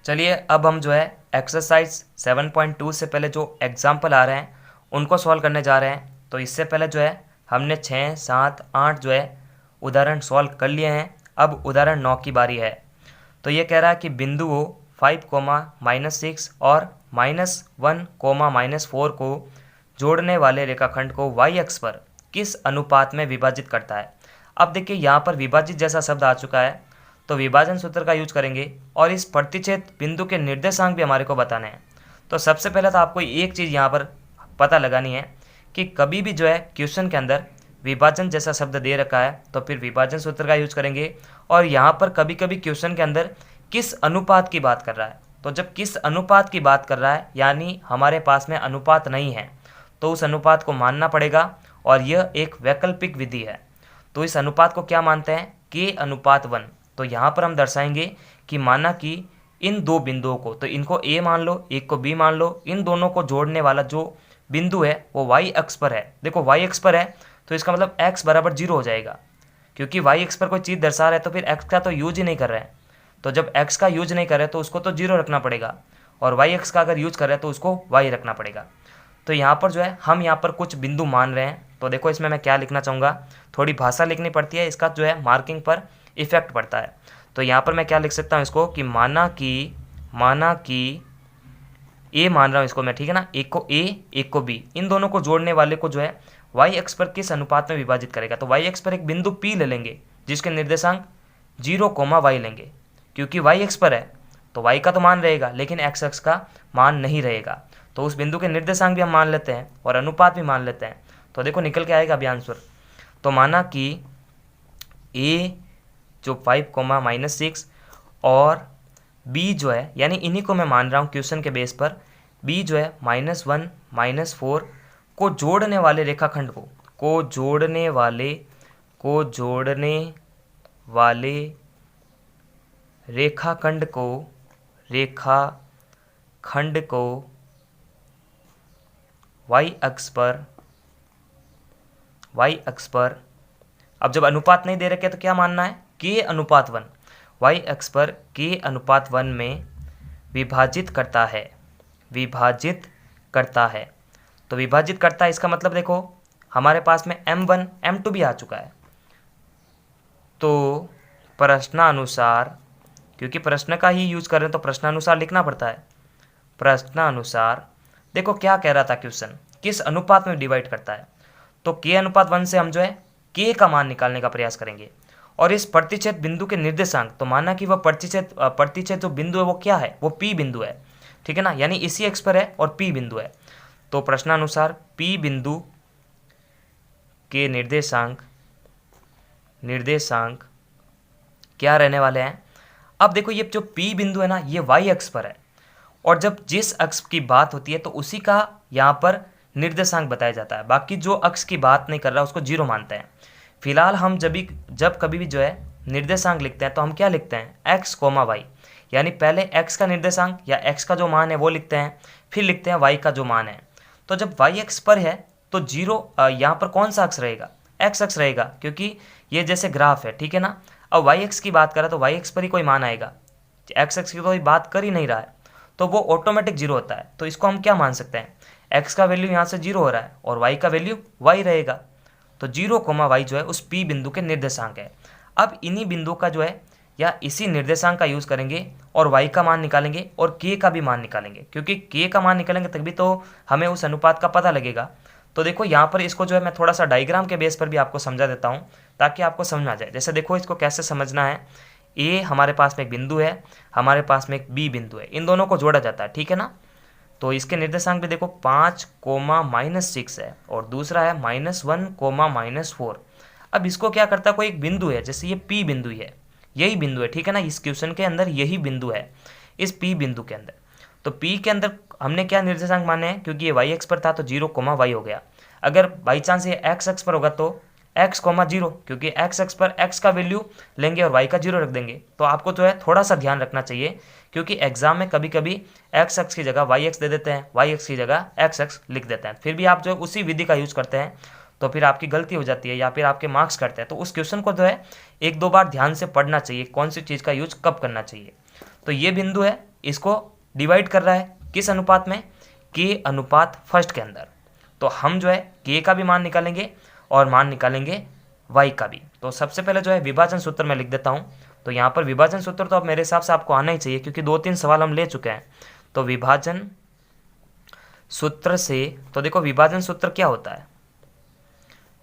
चलिए अब हम जो है एक्सरसाइज 7.2 से पहले जो एग्जाम्पल आ रहे हैं उनको सॉल्व करने जा रहे हैं। तो इससे पहले जो है हमने 6, 7, 8 जो है उदाहरण सॉल्व कर लिए हैं। अब उदाहरण 9 की बारी है। तो ये कह रहा है कि बिंदुओं 5, -6 और -1, -4 को जोड़ने वाले रेखाखंड को y अक्ष पर किस अनुपात में विभाजित करता है। अब देखिए यहाँ पर विभाजित जैसा शब्द आ चुका है, तो विभाजन सूत्र का यूज करेंगे और इस प्रतिच्छेद बिंदु के निर्देशांक भी हमारे को बताने हैं। तो सबसे पहले तो आपको एक चीज़ यहाँ पर पता लगानी है कि कभी भी जो है क्वेश्चन के अंदर विभाजन जैसा शब्द दे रखा है तो फिर विभाजन सूत्र का यूज करेंगे। और यहाँ पर कभी कभी क्वेश्चन के अंदर किस अनुपात की बात कर रहा है, तो जब किस अनुपात की बात कर रहा है यानी हमारे पास में अनुपात नहीं है तो उस अनुपात को मानना पड़ेगा और यह एक वैकल्पिक विधि है। तो इस अनुपात को क्या मानते हैं, k/1। तो यहाँ पर हम दर्शाएंगे कि माना कि इन दो बिंदुओं को, तो इनको a मान लो, एक को b मान लो, इन दोनों को जोड़ने वाला जो बिंदु है वो y अक्ष पर है। देखो y अक्ष पर है तो इसका मतलब x बराबर 0 हो जाएगा, क्योंकि y अक्ष पर कोई चीज़ दर्शा रहा है तो फिर x का तो यूज ही नहीं कर रहे हैं। तो जब x का यूज नहीं कर रहे तो उसको तो 0 रखना पड़ेगा, और y अक्ष का अगर यूज कर रहे हैं तो उसको y रखना पड़ेगा। तो यहाँ पर जो है हम यहाँ पर कुछ बिंदु मान रहे हैं। तो देखो इसमें मैं क्या लिखना चाहूँगा, थोड़ी भाषा लिखनी पड़ती है, इसका जो है मार्किंग पर इफेक्ट पड़ता है। तो यहाँ पर मैं क्या लिख सकता हूँ इसको कि माना कि ए मान रहा हूँ इसको मैं, ठीक है ना, एक को ए एक को बी, इन दोनों को जोड़ने वाले को जो है वाई अक्ष पर किस अनुपात में विभाजित करेगा। तो वाई अक्ष पर एक बिंदु पी ले लेंगे जिसके निर्देशांक 0, लेंगे, क्योंकि वाई अक्ष पर है तो वाई का तो मान रहेगा लेकिन एक्स अक्ष का मान नहीं रहेगा। तो उस बिंदु के निर्देशांक भी हम मान लेते हैं और अनुपात भी मान लेते हैं। तो देखो निकल के आएगा अभी आंसर। तो माना कि ए जो 5, -6 और बी जो है, यानी इन्हीं को मैं मान रहा हूँ क्वेश्चन के बेस पर, बी जो है -1, -4 को जोड़ने वाले रेखाखंड को जोड़ने वाले रेखाखंड को y अक्ष पर अब जब अनुपात नहीं दे रखे तो क्या मानना है, k/1, y अक्ष पर k/1 में विभाजित करता है। तो विभाजित करता है इसका मतलब देखो हमारे पास में m1 m2 भी आ चुका है। तो प्रश्नानुसार, क्योंकि प्रश्न का ही यूज कर रहे हैं तो प्रश्नानुसार लिखना पड़ता है। प्रश्नानुसार देखो क्या कह रहा था क्वेश्चन, किस अनुपात में डिवाइड करता है। तो k/1 से हम जो है k का मान निकालने का प्रयास करेंगे और इस प्रतिच्छेद बिंदु के निर्देशांक, तो माना कि वह प्रतिच्छेद जो बिंदु है वो क्या है, वो p बिंदु है, ठीक है ना, यानी इसी अक्ष पर है और p बिंदु है। तो प्रश्नानुसार p बिंदु के निर्देशांक क्या रहने वाले हैं। अब देखो ये जो p बिंदु है ना ये y अक्ष पर है, और जब जिस अक्ष की बात होती है तो उसी का यहाँ पर निर्देशांक बताया जाता है। बाकी जो अक्ष की बात नहीं कर रहा उसको 0 मानते हैं। फिलहाल हम जब कभी भी जो है निर्देशांक लिखते हैं तो हम क्या लिखते हैं, x, y, यानी पहले x का निर्देशांक या x का जो मान है वो लिखते हैं, फिर लिखते हैं y का जो मान है। तो जब y अक्ष पर है तो 0 यहाँ पर कौन सा अक्ष रहेगा, x अक्ष रहेगा, क्योंकि ये जैसे ग्राफ है, ठीक है ना। अब y अक्ष की बात करें तो y अक्ष पर ही कोई मान आएगा, x अक्ष की कोई बात कर ही नहीं रहा है तो वो ऑटोमेटिक 0 होता है। तो इसको हम क्या मान सकते हैं, x का वैल्यू यहाँ से 0 हो रहा है और y का वैल्यू y रहेगा। तो 0, y जो है उस p बिंदु के निर्देशांक है। अब इन्हीं बिंदु का जो है या इसी निर्देशांक का यूज़ करेंगे और y का मान निकालेंगे और k का भी मान निकालेंगे, क्योंकि k का मान निकालेंगे तभी तो हमें उस अनुपात का पता लगेगा। तो देखो यहाँ पर इसको जो है मैं थोड़ा सा डायग्राम के बेस पर भी आपको समझा देता हूँ ताकि आपको समझ में आ जाए। जैसे देखो इसको कैसे समझना है, ए हमारे पास में एक बिंदु है, हमारे पास में एक बी बिंदु है, इन दोनों को जोड़ा जाता है, ठीक है ना। तो इसके निर्देशांक भी देखो 5, -6 है और दूसरा है -1, -4। अब इसको क्या करता है, कोई एक बिंदु है, जैसे ये पी बिंदु है, यही बिंदु है, ठीक है ना, इस क्वेश्चन के अंदर यही बिंदु है, इस पी बिंदु के अंदर। तो पी के अंदर हमने क्या निर्देशांक माने हैं, क्योंकि ये वाई अक्ष पर था तो 0, y हो गया। अगर बाई चांस ये एक्स अक्ष पर होगा तो x, 0, क्योंकि x अक्ष पर x का वैल्यू लेंगे और y का 0 रख देंगे। तो आपको जो है थोड़ा सा ध्यान रखना चाहिए, क्योंकि एग्जाम में कभी कभी x अक्ष की जगह y अक्ष दे देते हैं, y अक्ष की जगह x अक्ष लिख देते हैं, फिर भी आप जो है उसी विधि का यूज़ करते हैं तो फिर आपकी गलती हो जाती है या फिर आपके मार्क्स कटते हैं। तो उस क्वेश्चन को जो है 1-2 बार ध्यान से पढ़ना चाहिए, कौन सी चीज़ का यूज कब करना चाहिए। तो ये बिंदु है इसको डिवाइड कर रहा है किस अनुपात में, के अनुपात फर्स्ट के अंदर। तो हम जो है के का भी मान निकालेंगे और मान निकालेंगे वाई का भी। तो सबसे पहले जो है विभाजन सूत्र में लिख देता हूँ। तो यहाँ पर विभाजन सूत्र तो अब मेरे हिसाब से आपको आना ही चाहिए, क्योंकि 2-3 सवाल हम ले चुके हैं। तो विभाजन सूत्र से, तो देखो विभाजन सूत्र क्या होता है,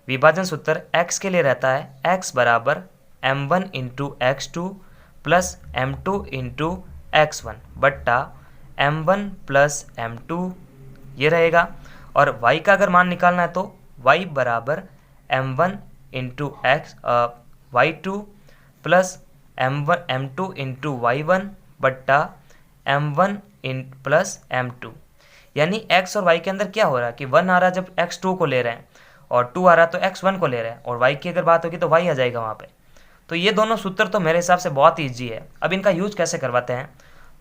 विभाजन सूत्र x के लिए रहता है x बराबर m1 into x2 plus m2 into x1 बट्टा m1 प्लस m2 ये रहेगा। और y का अगर मान निकालना है तो y बराबर m1 into x y2 plus m2 into y1 बट्टा m1 प्लस m2। यानी x और y के अंदर क्या हो रहा है कि 1 आ रहा है जब x2 को ले रहे हैं, और 2 आ रहा है तो x1 को ले रहे हैं, और y की अगर बात होगी तो y आ जाएगा वहाँ पे। तो ये दोनों सूत्र तो मेरे हिसाब से बहुत ईजी है। अब इनका यूज कैसे करवाते हैं,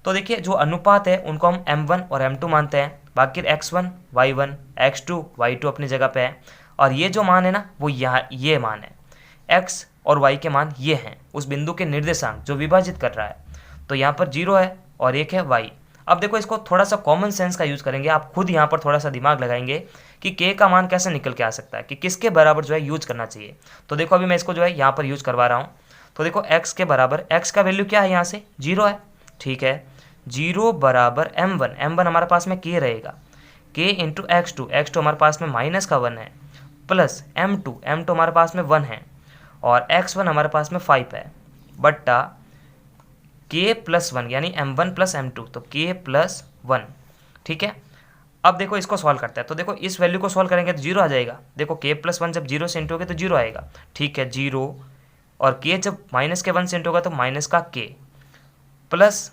तो देखिए जो अनुपात है उनको हम m1 और m2 मानते हैं, बाकी x1 y1 x2 y2 अपनी जगह पे है, और ये जो मान है ना वो यहाँ ये मान है, x और y के मान ये हैं उस बिंदु के निर्देशांक जो विभाजित कर रहा है। तो यहाँ पर 0 है और 1 है y। अब देखो इसको थोड़ा सा कॉमन सेंस का यूज़ करेंगे, आप खुद यहाँ पर थोड़ा सा दिमाग लगाएंगे कि k का मान कैसे निकल के आ सकता है, कि किसके बराबर जो है यूज करना चाहिए। तो देखो अभी मैं इसको जो है यहाँ पर यूज करवा रहा हूँ। तो देखो x के बराबर, x का वैल्यू क्या है यहाँ से 0 है, ठीक है। 0 बराबर m1, m1 हमारे पास में k रहेगा, k इंटू x2, x2 हमारे पास में माइनस का 1 है, प्लस m2, m2 हमारे पास में 1 है, और x1 हमारे पास में 5 है, बट्टा k प्लस 1 यानी m1 प्लस m2, तो k प्लस 1, ठीक है। अब देखो इसको सॉल्व करते हैं। तो देखो इस वैल्यू को सॉल्व करेंगे तो 0 आ जाएगा। देखो k प्लस 1 जब 0 से इंटू होगा तो 0 आएगा, ठीक है 0, और k जब माइनस के 1 से इंटू होगा तो माइनस का k प्लस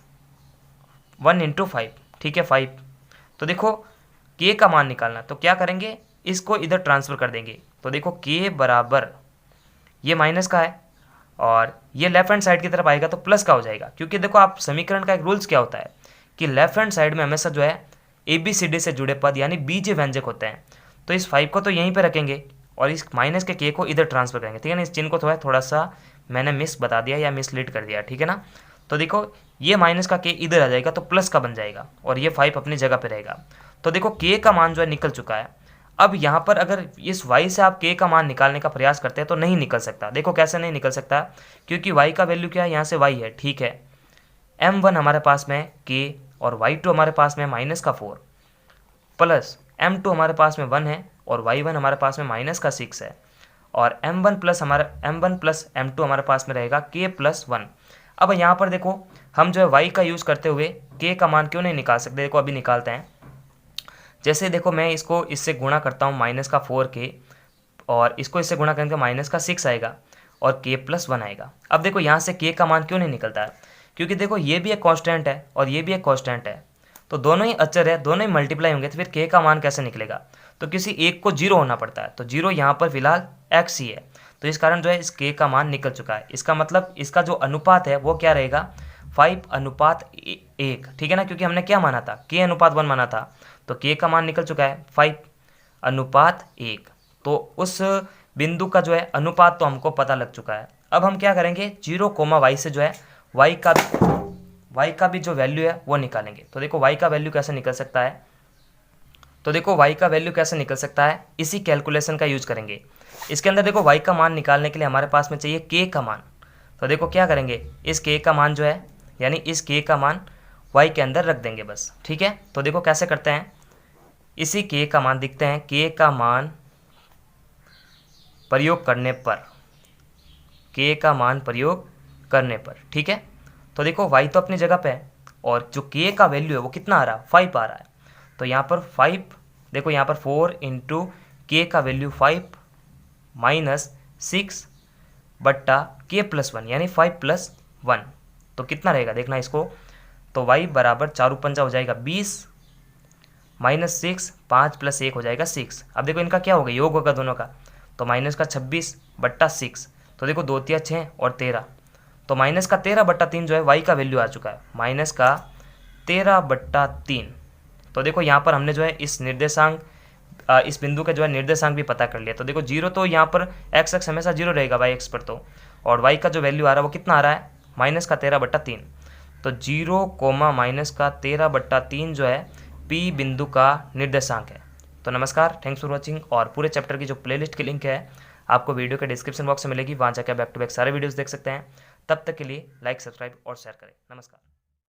1 इंटू 5, ठीक है 5। तो देखो k का मान निकालना, तो क्या करेंगे, इसको इधर ट्रांसफ़र कर देंगे। तो देखो k बराबर ये माइनस का है और ये लेफ्ट हैंड साइड की तरफ आएगा तो प्लस का हो जाएगा, क्योंकि देखो आप समीकरण का एक रूल्स क्या होता है कि लेफ्ट हैंड साइड में हमेशा जो है ABCD से जुड़े पद यानी बीज व्यंजक होते हैं। तो इस 5 को तो यहीं पे रखेंगे और इस माइनस के k को इधर ट्रांसफर करेंगे, ठीक है ना। इस चिन्ह को थोड़ा सा मैंने मिस बता दिया या मिसलीड कर दिया, ठीक है ना। तो देखो ये माइनस का k इधर आ जाएगा तो प्लस का बन जाएगा और ये 5 अपनी जगह पे रहेगा। तो देखो k का मान जो है निकल चुका है। अब यहाँ पर अगर इस y से आप k का मान निकालने का प्रयास करते हैं तो नहीं निकल सकता। देखो कैसे नहीं निकल सकता, क्योंकि y का वैल्यू क्या है, यहाँ से y है, ठीक है। m1 हमारे पास में k और y2 हमारे पास में माइनस का 4 प्लस m2 हमारे पास में 1 है और y1 हमारे पास में माइनस का 6 है, और m1 प्लस m2 हमारे पास में रहेगा k प्लस 1। अब यहाँ पर देखो हम जो है y का यूज़ करते हुए k का मान क्यों नहीं निकाल सकते, देखो अभी निकालते हैं। जैसे देखो मैं इसको इससे गुणा करता हूँ माइनस का 4k, और इसको इससे गुणा करके माइनस का 6 आएगा और k प्लस 1 आएगा। अब देखो यहाँ से k का मान क्यों नहीं निकलता है, क्योंकि देखो ये भी एक कांस्टेंट है और ये भी एक कांस्टेंट है, तो दोनों ही अचर है, दोनों ही मल्टीप्लाई होंगे, तो फिर k का मान कैसे निकलेगा। तो किसी एक को 0 होना पड़ता है, तो 0 यहाँ पर फिलहाल x ही है, तो इस कारण जो है इस k का मान निकल चुका है। इसका मतलब इसका जो अनुपात है वो क्या रहेगा, 5:1, ठीक है ना, क्योंकि हमने क्या माना था, k अनुपात 1 माना था। तो k का मान निकल चुका है 5:1। तो उस बिंदु का जो है अनुपात तो हमको पता लग चुका है। अब हम क्या करेंगे, 0, y से जो है y का भी जो वैल्यू है वो निकालेंगे। तो देखो y का वैल्यू कैसे निकल सकता है, तो देखो y का वैल्यू कैसे निकल सकता है, इसी कैलकुलेशन का यूज करेंगे। इसके अंदर देखो y का मान निकालने के लिए हमारे पास में चाहिए k का मान। तो देखो क्या करेंगे, इस k का मान जो है यानी इस k का मान y के अंदर रख देंगे बस, ठीक है। तो देखो कैसे करते हैं, इसी k का मान दिखते हैं, k का मान प्रयोग करने पर, k का मान प्रयोग करने पर, ठीक है। तो देखो y तो अपनी जगह पे है और जो k का वैल्यू है वो कितना आ रहा है, 5 आ रहा है। तो यहाँ पर 5, देखो यहाँ पर 4 इंटू k का वैल्यू 5 माइनस 6 बट्टा k प्लस 1 यानी 5 प्लस 1, तो कितना रहेगा देखना इसको। तो y बराबर 4×5 हो जाएगा 20 माइनस 6, 5 प्लस 1 हो जाएगा 6। अब देखो इनका क्या होगा, योग होगा दोनों का, तो माइनस का 26 बट्टा 6, तो देखो 2 × 6 और 13, तो माइनस का 13/3 जो है y का वैल्यू आ चुका है, माइनस का 13/3। तो देखो यहाँ पर हमने जो है इस निर्देशांक इस बिंदु का जो है निर्देशांक भी पता कर लिया। तो देखो 0 तो यहाँ पर x हमेशा 0 रहेगा y एक्स पर, तो और y का जो वैल्यू आ रहा है वो कितना आ रहा है, माइनस का 13/3। तो 0, माइनस का 13/3 जो है P बिंदु का निर्देशांक है। तो नमस्कार, थैंक्स फॉर वॉचिंग। और पूरे चैप्टर की जो प्लेलिस्ट की लिंक है आपको वीडियो के डिस्क्रिप्शन बॉक्स में मिलेगी, वहाँ जाकर बैक टू बैक सारे वीडियोस देख सकते हैं। तब तक के लिए लाइक, सब्सक्राइब और शेयर करें। नमस्कार।